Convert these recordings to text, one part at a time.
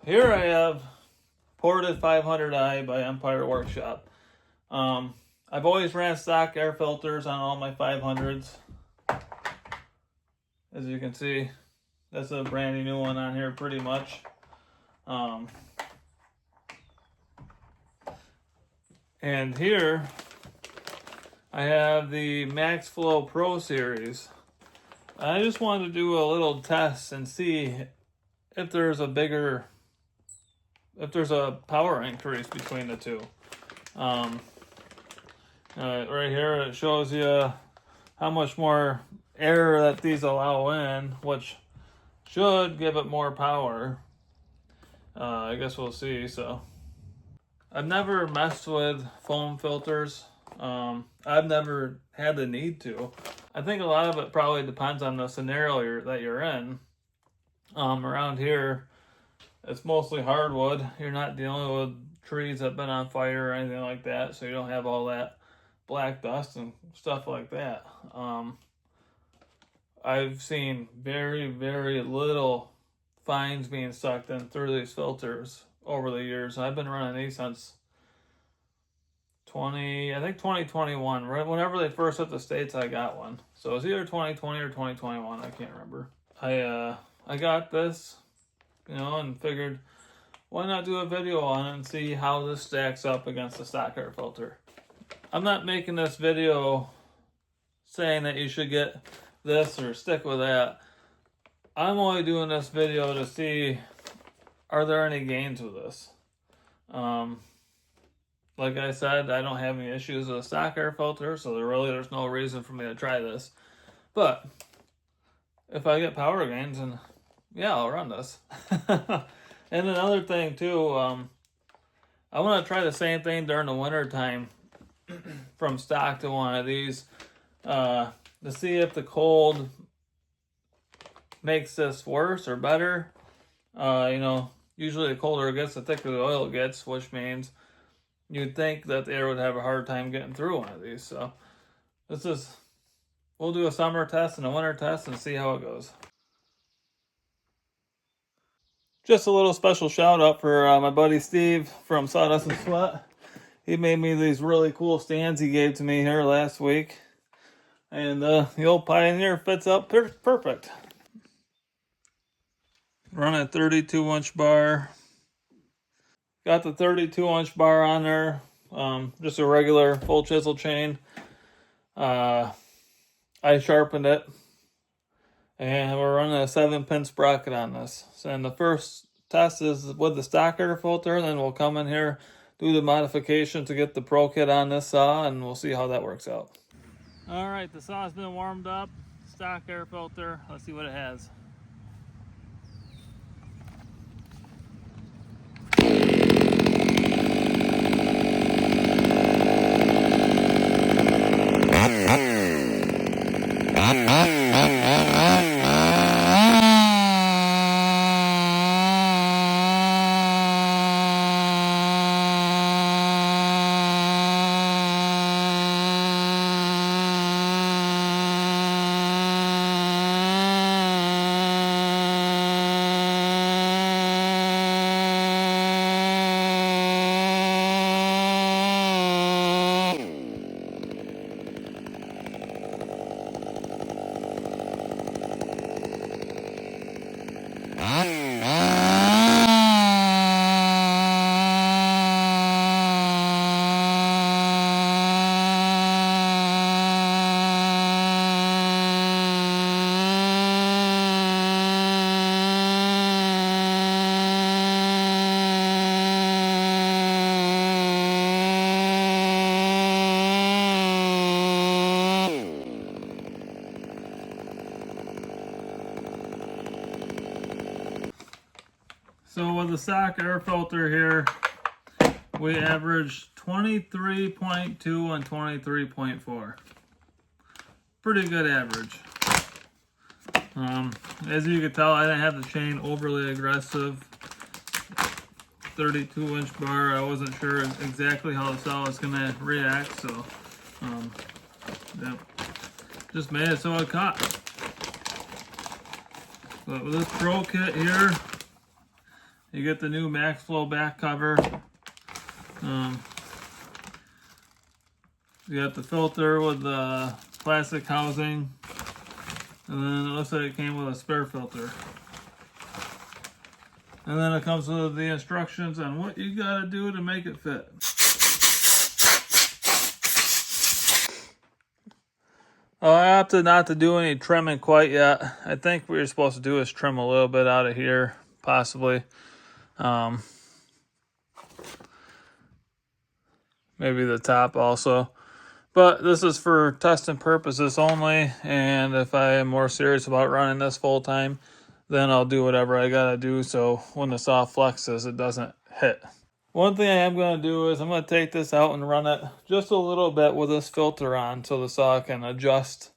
Here I have ported 500i by Empire Workshop. I've always ran stock air filters on all my 500s. As you can see, that's a brand new one on here pretty much. And here I have the Maxflow Pro Series. I just wanted to do a little test and see if there's a power increase between the two. Right here it shows you how much more air that these allow in, which should give it more power. I guess we'll see. So I've never messed with foam filters. I've never had the need to. I think a lot of it probably depends on the scenario that you're in. Around here, it's mostly hardwood. You're not dealing with trees that have been on fire or anything like that, so you don't have all that black dust and stuff like that. I've seen very, very little fines being sucked in through these filters over the years. I've been running these since 2021. Right whenever they first hit the States, I got one. So it was either 2020 or 2021. I can't remember. I got this, and figured, why not do a video on it and see how this stacks up against the stock air filter. I'm not making this video saying that you should get this or stick with that. I'm only doing this video to see, are there any gains with this? Like I said, I don't have any issues with a stock air filter, so there's no reason for me to try this. But if I get power gains, and yeah, I'll run this. And another thing too, I want to try the same thing during the winter time from stock to one of these to see if the cold makes this worse or better. Usually the colder it gets, the thicker the oil gets, which means you'd think that the air would have a hard time getting through one of these. So we'll do a summer test and a winter test and see how it goes. Just a little special shout out for my buddy Steve from Sawdust and Sweat. He made me these really cool stands he gave to me here last week. And the old Pioneer fits up perfect. Run a 32-inch bar. Got the 32-inch bar on there. Just a regular full chisel chain. I sharpened it. And we're running a 7-pin sprocket on this. So, and the first test is with the stock air filter. Then we'll come in here, do the modification to get the Pro Kit on this saw, and we'll see how that works out. All right, the saw's been warmed up. Stock air filter. Let's see what it has. So with the stock air filter here, we averaged 23.2 and 23.4. Pretty good average. As you can tell, I didn't have the chain overly aggressive. 32-inch bar, I wasn't sure exactly how the saw was going to react, so yeah, just made it so it caught. But with this Pro Kit here, You get the new Maxflow back cover. You got the filter with the plastic housing, and then it looks like it came with a spare filter. And then it comes with the instructions on what you gotta do to make it fit. Oh, I opted not to do any trimming quite yet. I think what you're supposed to do is trim a little bit out of here, possibly. Maybe the top also. But this is for testing purposes only, and if I am more serious about running this full time, then I'll do whatever I gotta do so when the saw flexes, it doesn't hit. One thing I am gonna do is I'm gonna take this out and run it just a little bit with this filter on so the saw can adjust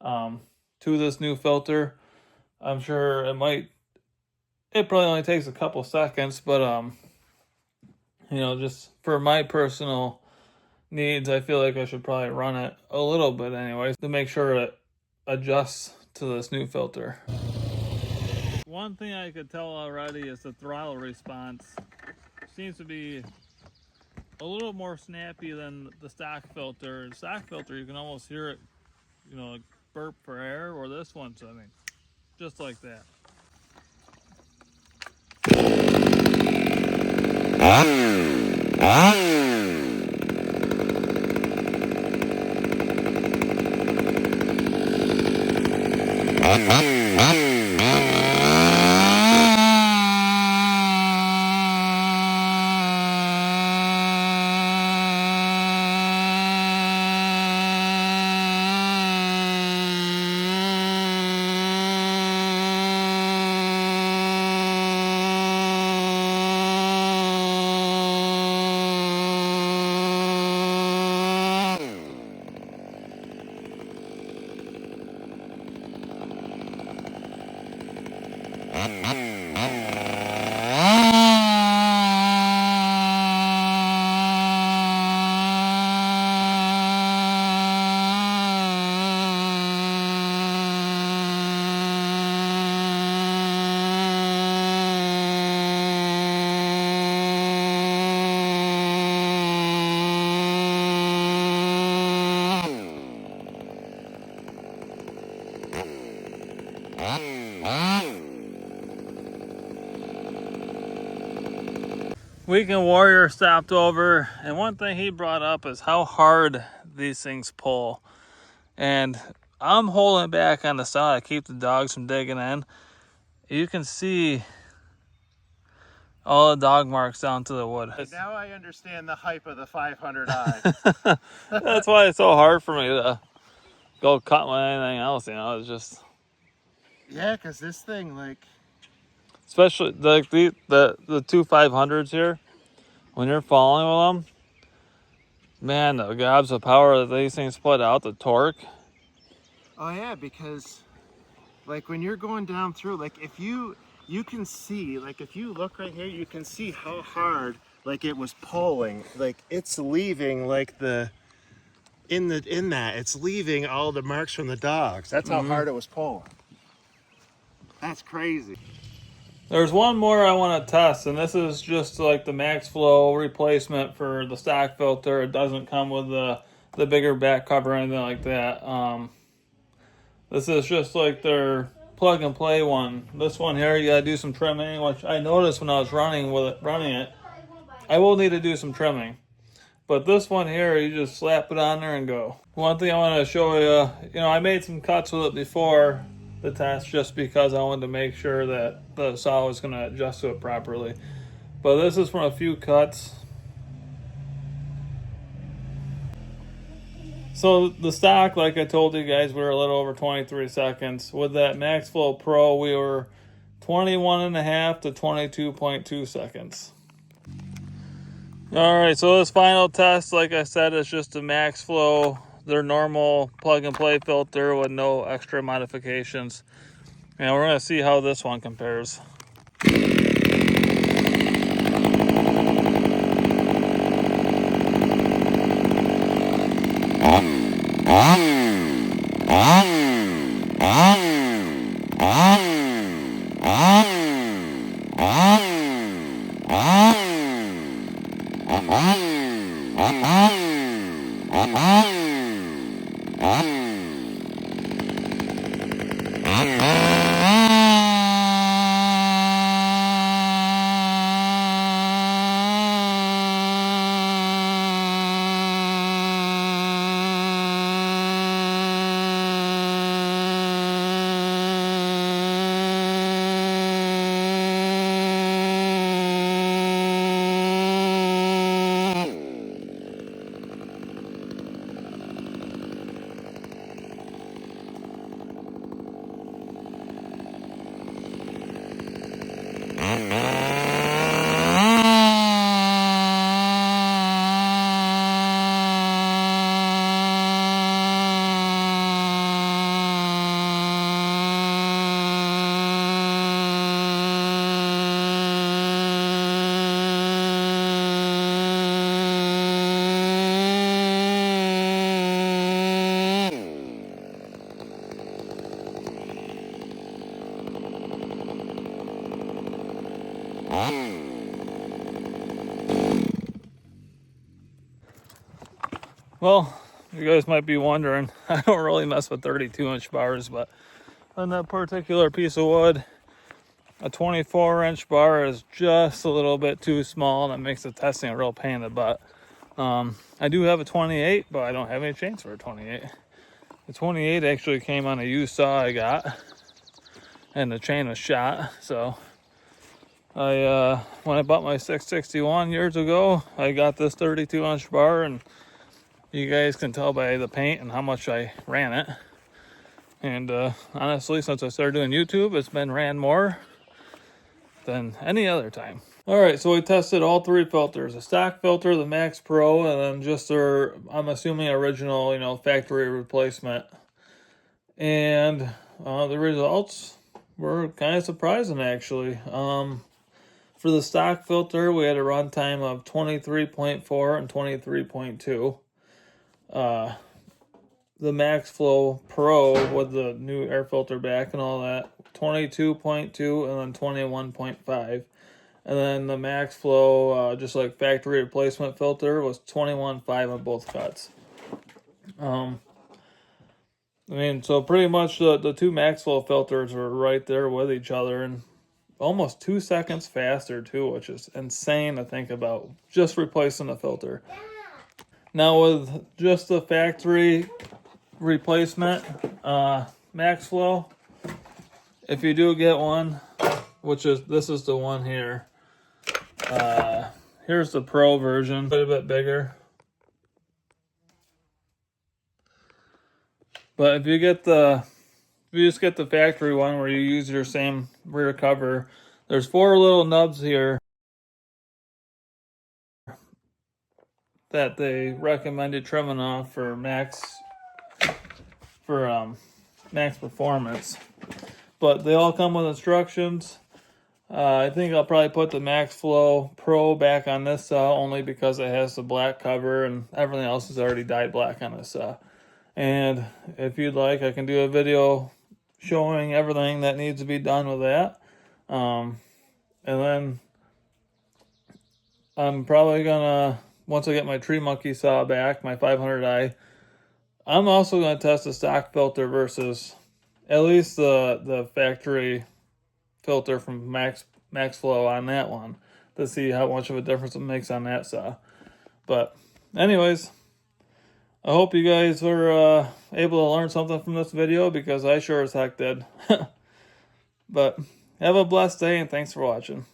to this new filter. I'm sure it probably only takes a couple seconds, but you know, just for my personal needs, I feel like I should probably run it a little bit anyways to make sure it adjusts to this new filter. One thing I could tell already is the throttle response seems to be a little more snappy than the stock filter. The stock filter, you can almost hear it, you know, like burp for air, or this one's, I mean, just like that. Weekend Warrior stopped over, and one thing he brought up is how hard these things pull. And I'm holding back on the saw to keep the dogs from digging in. You can see all the dog marks down to the wood. Now I understand the hype of the 500i. That's why it's so hard for me to go cut with anything else, you know. It's just, Yeah, because this thing, like, especially like the two 500s here, when you're falling with them, man, the gobs of power that these things put out, the torque. oh yeah, because like when you're going down through, like if you can see, like if you look right here, you can see how hard like it was pulling. Like it's leaving like the in that it's leaving all the marks from the dogs. That's how hard it was pulling. That's crazy. There's one more I want to test, and this is just like the Maxflow replacement for the stock filter. It doesn't come with the bigger back cover or anything like that. This is just like their plug and play one. This one here, you gotta do some trimming, which I noticed when I was running it. I will need to do some trimming. But this one here, you just slap it on there and go. One thing I want to show you, you know, I made some cuts with it before the test just because I wanted to make sure that the saw was going to adjust to it properly. But this is from a few cuts. So the stock, like I told you guys, we were a little over 23 seconds. With that Maxflow Pro, we were 21.5 to 22.2 seconds. All right, so this final test, like I said, is just a Maxflow, their normal plug and play filter with no extra modifications. And we're gonna see how this one compares. Well, you guys might be wondering, I don't really mess with 32-inch bars, but on that particular piece of wood, a 24-inch bar is just a little bit too small, and it makes the testing a real pain in the butt. I do have a 28, but I don't have any chains for a 28. The 28 actually came on a used saw I got, and the chain was shot. So when I bought my 661 years ago, I got this 32-inch bar, and you guys can tell by the paint and how much I ran it. And honestly, since I started doing YouTube, it's been ran more than any other time. All right, so we tested all three filters: the stock filter, the Max Pro, and then just their, I'm assuming, original, factory replacement. And the results were kind of surprising, actually. For the stock filter, we had a runtime of 23.4 and 23.2. The Maxflow Pro with the new air filter back and all that, 22.2 and then 21.5. And then the Maxflow, just like factory replacement filter, was 21.5 on both cuts. So pretty much the two Maxflow filters were right there with each other, and almost 2 seconds faster too, which is insane to think about, just replacing the filter. Now with just the factory replacement Maxflow, if you do get one, this is the one here. Here's the Pro version, quite a bit bigger. But if you just get the factory one where you use your same rear cover, there's 4 little nubs here that they recommended trimming off for max performance. But they all come with instructions. I think I'll probably put the Maxflow Pro back on this saw only because it has the black cover and everything else is already dyed black on this saw. And if you'd like, I can do a video showing everything that needs to be done with that. And then I'm probably gonna, once I get my Tree Monkey saw back, my 500i, I'm also gonna test the stock filter versus at least the factory filter from Maxflow on that one to see how much of a difference it makes on that saw. But anyways, I hope you guys were able to learn something from this video, because I sure as heck did. But have a blessed day, and thanks for watching.